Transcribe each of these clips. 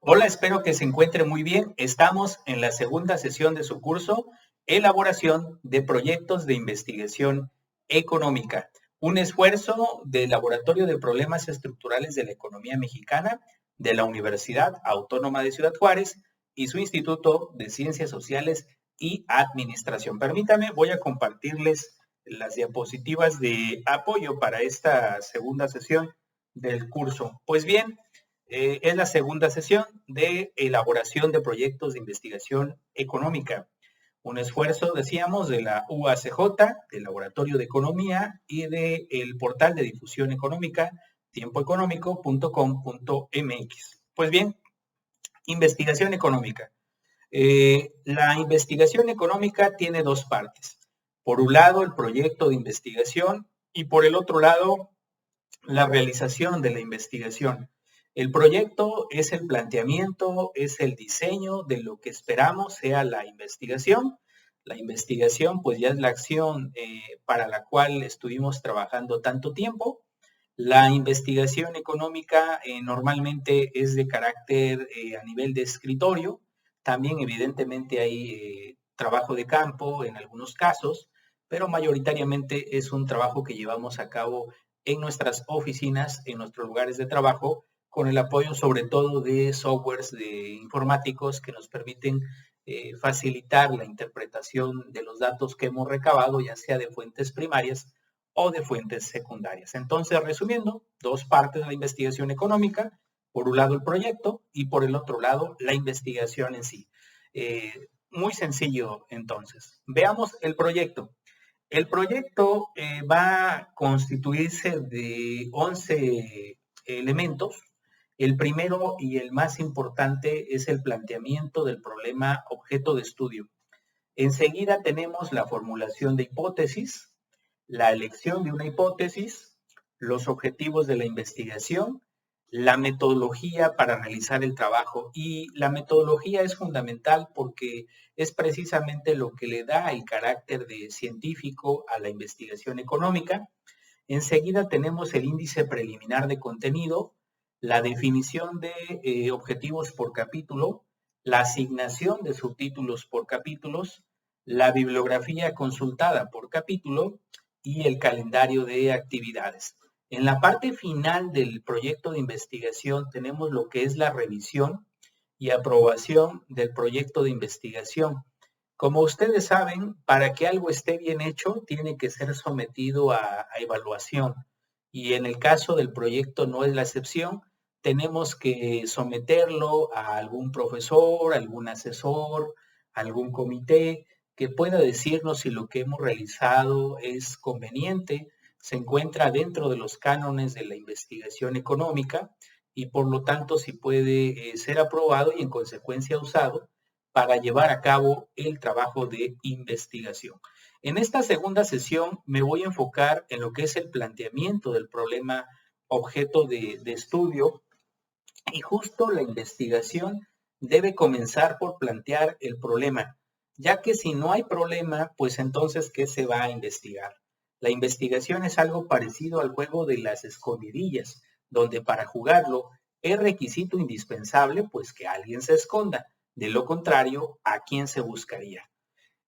Hola, espero que se encuentre muy bien. Estamos en la segunda sesión de su curso, Elaboración de Proyectos de Investigación Económica, un esfuerzo del Laboratorio de Problemas Estructurales de la Economía Mexicana de la Universidad Autónoma de Ciudad Juárez y su Instituto de Ciencias Sociales y Administración. Permítame, voy a compartirles las diapositivas de apoyo para esta segunda sesión del curso. Pues bien, es la segunda sesión de elaboración de proyectos de investigación económica. Un esfuerzo, decíamos, de la UACJ, del Laboratorio de Economía y del portal de difusión económica tiempoeconómico.com.mx. Pues bien, investigación económica. La investigación económica tiene dos partes. Por un lado, el proyecto de investigación y por el otro lado, la realización de la investigación. El proyecto es el planteamiento, es el diseño de lo que esperamos sea la investigación. La investigación pues ya es la acción para la cual estuvimos trabajando tanto tiempo. La investigación económica normalmente es de carácter a nivel de escritorio. También evidentemente hay trabajo de campo en algunos casos, pero mayoritariamente es un trabajo que llevamos a cabo en nuestras oficinas, en nuestros lugares de trabajo, con el apoyo sobre todo de softwares de informáticos que nos permiten facilitar la interpretación de los datos que hemos recabado, ya sea de fuentes primarias o de fuentes secundarias. Entonces, resumiendo, dos partes de la investigación económica, por un lado el proyecto y por el otro lado la investigación en sí. Muy sencillo, entonces. Veamos el proyecto. El proyecto va a constituirse de 11 elementos. El primero y el más importante es el planteamiento del problema objeto de estudio. Enseguida tenemos la formulación de hipótesis, la elección de una hipótesis, los objetivos de la investigación, la metodología para realizar el trabajo. Y la metodología es fundamental porque es precisamente lo que le da el carácter de científico a la investigación económica. Enseguida tenemos el índice preliminar de contenido, la definición de objetivos por capítulo, la asignación de subtítulos por capítulos, la bibliografía consultada por capítulo y el calendario de actividades. En la parte final del proyecto de investigación tenemos lo que es la revisión y aprobación del proyecto de investigación. Como ustedes saben, para que algo esté bien hecho, tiene que ser sometido a evaluación. Y en el caso del proyecto no es la excepción. Tenemos que someterlo a algún profesor, algún asesor, algún comité que pueda decirnos si lo que hemos realizado es conveniente, se encuentra dentro de los cánones de la investigación económica y por lo tanto si puede ser aprobado y en consecuencia usado para llevar a cabo el trabajo de investigación. En esta segunda sesión me voy a enfocar en lo que es el planteamiento del problema objeto de estudio y justo la investigación debe comenzar por plantear el problema, ya que si no hay problema, pues entonces, ¿qué se va a investigar? La investigación es algo parecido al juego de las escondidillas, donde para jugarlo es requisito indispensable, pues que alguien se esconda. De lo contrario, ¿a quién se buscaría?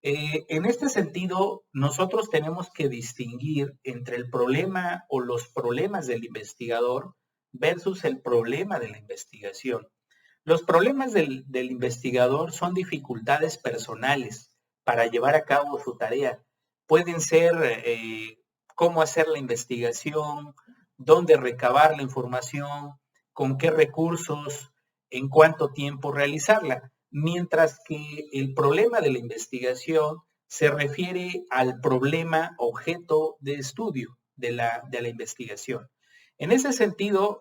En este sentido, nosotros tenemos que distinguir entre el problema o los problemas del investigador versus el problema de la investigación. Los problemas del investigador son dificultades personales para llevar a cabo su tarea. Pueden ser cómo hacer la investigación, dónde recabar la información, con qué recursos, en cuánto tiempo realizarla. Mientras que el problema de la investigación se refiere al problema objeto de estudio de la investigación. En ese sentido,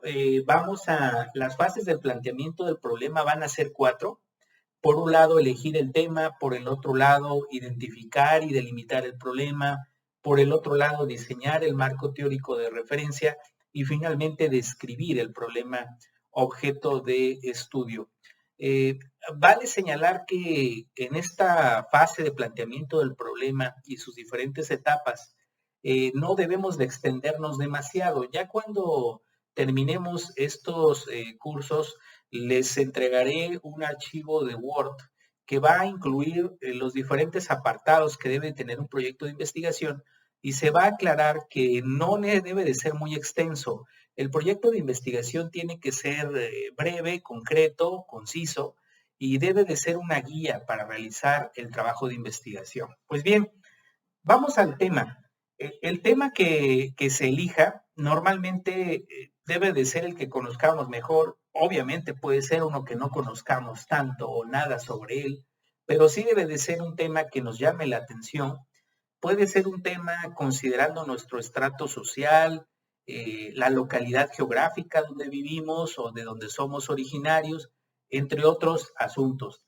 las fases del planteamiento del problema van a ser 4. Por un lado, elegir el tema, por el otro lado, identificar y delimitar el problema, por el otro lado, diseñar el marco teórico de referencia y finalmente describir el problema objeto de estudio. Vale señalar que en esta fase de planteamiento del problema y sus diferentes etapas, no debemos de extendernos demasiado. Ya cuando terminemos estos cursos, les entregaré un archivo de Word que va a incluir los diferentes apartados que debe tener un proyecto de investigación y se va a aclarar que no debe de ser muy extenso. El proyecto de investigación tiene que ser breve, concreto, conciso y debe de ser una guía para realizar el trabajo de investigación. Pues bien, vamos al tema. El tema que se elija normalmente debe de ser el que conozcamos mejor. Obviamente puede ser uno que no conozcamos tanto o nada sobre él, pero sí debe de ser un tema que nos llame la atención. Puede ser un tema considerando nuestro estrato social, la localidad geográfica donde vivimos o de donde somos originarios, entre otros asuntos.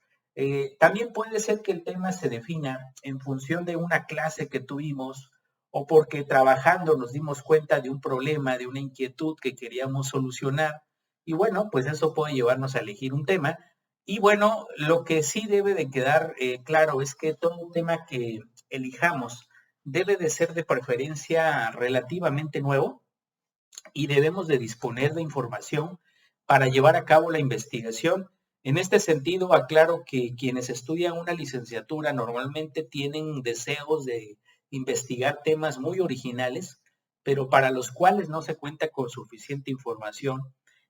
También puede ser que el tema se defina en función de una clase que tuvimos o porque trabajando nos dimos cuenta de un problema, de una inquietud que queríamos solucionar. Y bueno, pues eso puede llevarnos a elegir un tema. Y bueno, lo que sí debe de quedar claro es que todo un tema que elijamos debe de ser de preferencia relativamente nuevo y debemos de disponer de información para llevar a cabo la investigación. En este sentido, aclaro que quienes estudian una licenciatura normalmente tienen deseos de investigar temas muy originales, pero para los cuales no se cuenta con suficiente información.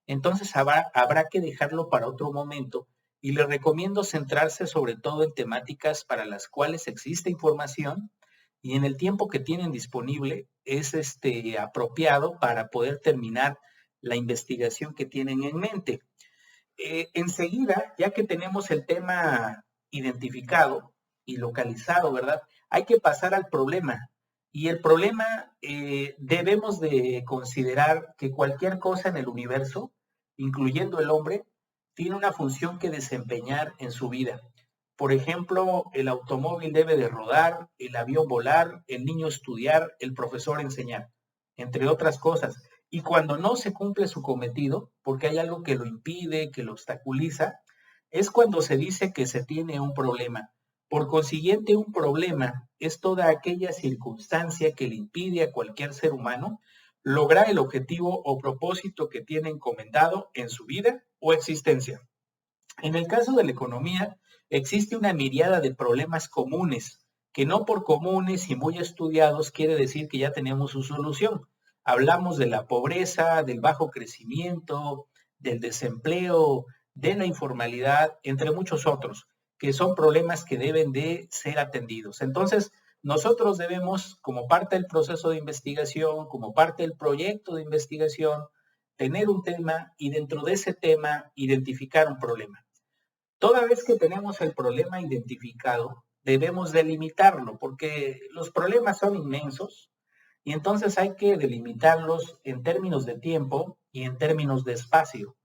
Entonces habrá que dejarlo para otro momento y les recomiendo centrarse sobre todo en temáticas para las cuales existe información y en el tiempo que tienen disponible es apropiado para poder terminar la investigación que tienen en mente. Enseguida, ya que tenemos el tema identificado y localizado, ¿verdad? Hay que pasar al problema. Y el problema debemos de considerar que cualquier cosa en el universo, incluyendo el hombre, tiene una función que desempeñar en su vida. Por ejemplo, el automóvil debe de rodar, el avión volar, el niño estudiar, el profesor enseñar, entre otras cosas. Y cuando no se cumple su cometido, porque hay algo que lo impide, que lo obstaculiza, es cuando se dice que se tiene un problema. Por consiguiente, un problema es toda aquella circunstancia que le impide a cualquier ser humano lograr el objetivo o propósito que tiene encomendado en su vida o existencia. En el caso de la economía, existe una miriada de problemas comunes, que no por comunes y muy estudiados quiere decir que ya tenemos su solución. Hablamos de la pobreza, del bajo crecimiento, del desempleo, de la informalidad, entre muchos otros, que son problemas que deben de ser atendidos. Entonces, nosotros debemos, como parte del proceso de investigación, como parte del proyecto de investigación, tener un tema y dentro de ese tema identificar un problema. Toda vez que tenemos el problema identificado, debemos delimitarlo porque los problemas son inmensos y entonces hay que delimitarlos en términos de tiempo y en términos de espacio.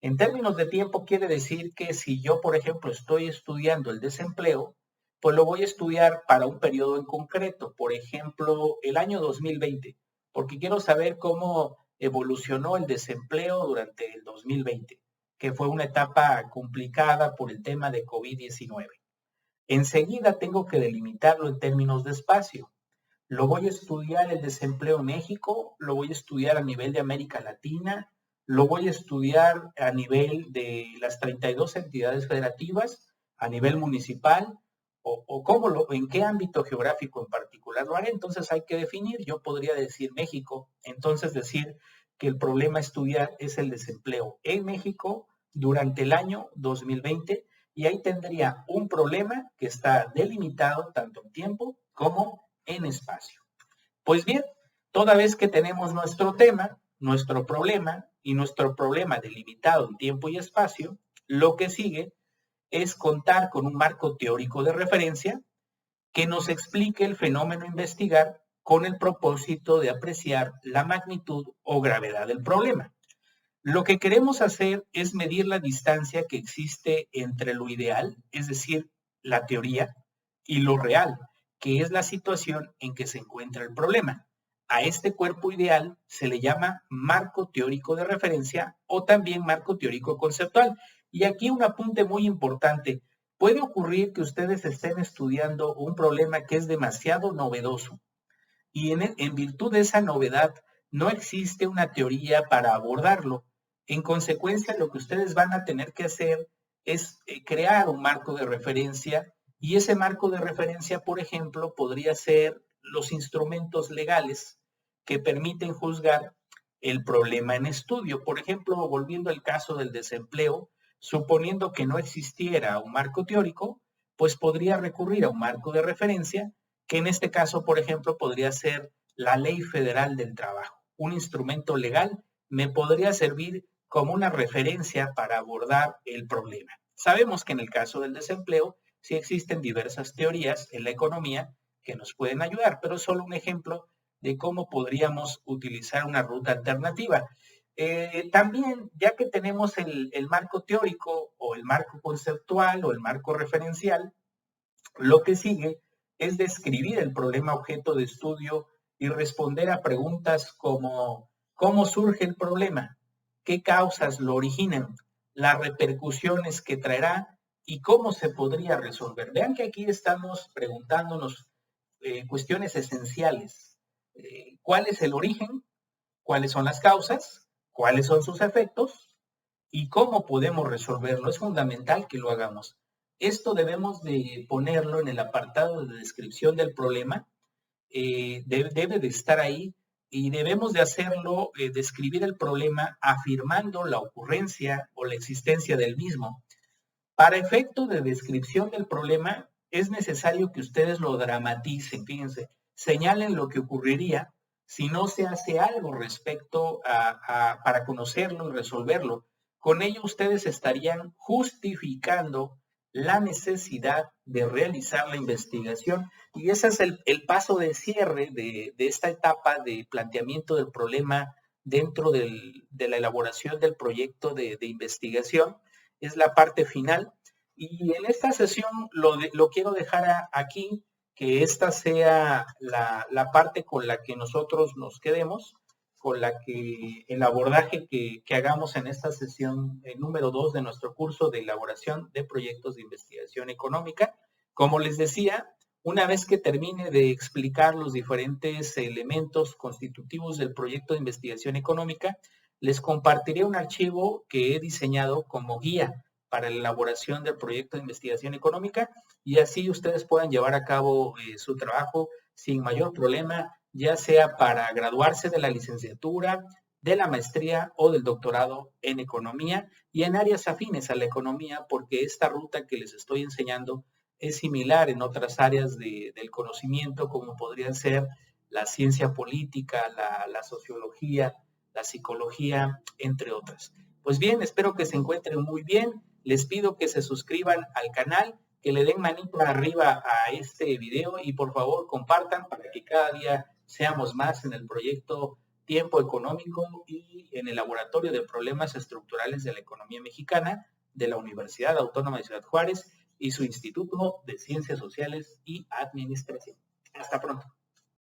En términos de tiempo quiere decir que si yo, por ejemplo, estoy estudiando el desempleo, pues lo voy a estudiar para un periodo en concreto, por ejemplo, el año 2020, porque quiero saber cómo evolucionó el desempleo durante el 2020, que fue una etapa complicada por el tema de COVID-19. Enseguida tengo que delimitarlo en términos de espacio. Lo voy a estudiar el desempleo en México, lo voy a estudiar a nivel de América Latina, lo voy a estudiar a nivel de las 32 entidades federativas, a nivel municipal, en qué ámbito geográfico en particular lo haré. Entonces hay que definir, yo podría decir México, entonces decir que el problema a estudiar es el desempleo en México durante el año 2020 y ahí tendría un problema que está delimitado tanto en tiempo como en espacio. Pues bien, toda vez que tenemos nuestro tema, nuestro problema y nuestro problema delimitado en tiempo y espacio, lo que sigue es contar con un marco teórico de referencia que nos explique el fenómeno a investigar con el propósito de apreciar la magnitud o gravedad del problema. Lo que queremos hacer es medir la distancia que existe entre lo ideal, es decir, la teoría, y lo real, que es la situación en que se encuentra el problema. A este cuerpo ideal se le llama marco teórico de referencia o también marco teórico conceptual. Y aquí un apunte muy importante. Puede ocurrir que ustedes estén estudiando un problema que es demasiado novedoso y en virtud de esa novedad no existe una teoría para abordarlo. En consecuencia, lo que ustedes van a tener que hacer es crear un marco de referencia, y ese marco de referencia, por ejemplo, podría ser los instrumentos legales que permiten juzgar el problema en estudio. Por ejemplo, volviendo al caso del desempleo, suponiendo que no existiera un marco teórico, pues podría recurrir a un marco de referencia, que en este caso, por ejemplo, podría ser la Ley Federal del Trabajo. Un instrumento legal me podría servir como una referencia para abordar el problema. Sabemos que en el caso del desempleo sí existen diversas teorías en la economía que nos pueden ayudar, pero es solo un ejemplo de cómo podríamos utilizar una ruta alternativa. También, ya que tenemos el marco teórico o el marco conceptual o el marco referencial, lo que sigue es describir el problema objeto de estudio y responder a preguntas como ¿cómo surge el problema? ¿Qué causas lo originan? Las repercusiones que traerá y cómo se podría resolver. Vean que aquí estamos preguntándonos cuestiones esenciales. ¿Cuál es el origen? ¿Cuáles son las causas? ¿Cuáles son sus efectos? ¿Y cómo podemos resolverlo? Es fundamental que lo hagamos. Esto debemos de ponerlo en el apartado de descripción del problema, debe de estar ahí, y debemos de hacerlo, describir el problema afirmando la ocurrencia o la existencia del mismo. Para efecto de descripción del problema, es necesario que ustedes lo dramaticen, fíjense, señalen lo que ocurriría si no se hace algo respecto para conocerlo y resolverlo. Con ello ustedes estarían justificando la necesidad de realizar la investigación, y ese es el paso de cierre de esta etapa de planteamiento del problema dentro de la elaboración del proyecto de investigación. Es la parte final, y en esta sesión lo quiero dejar aquí, que esta sea la parte con la que nosotros nos quedemos, con la que el abordaje que hagamos en esta sesión número 2 de nuestro curso de elaboración de proyectos de investigación económica. Como les decía, una vez que termine de explicar los diferentes elementos constitutivos del proyecto de investigación económica, les compartiré un archivo que he diseñado como guía para la elaboración del proyecto de investigación económica, y así ustedes puedan llevar a cabo su trabajo sin mayor problema, ya sea para graduarse de la licenciatura, de la maestría o del doctorado en economía y en áreas afines a la economía, porque esta ruta que les estoy enseñando es similar en otras áreas del conocimiento, como podrían ser la ciencia política, la sociología, la psicología, entre otras. Pues bien, espero que se encuentren muy bien. Les pido que se suscriban al canal, que le den manito arriba a este video y por favor compartan para que cada día seamos más en el proyecto Tiempo Económico y en el Laboratorio de Problemas Estructurales de la Economía Mexicana de la Universidad Autónoma de Ciudad Juárez y su Instituto de Ciencias Sociales y Administración. Hasta pronto.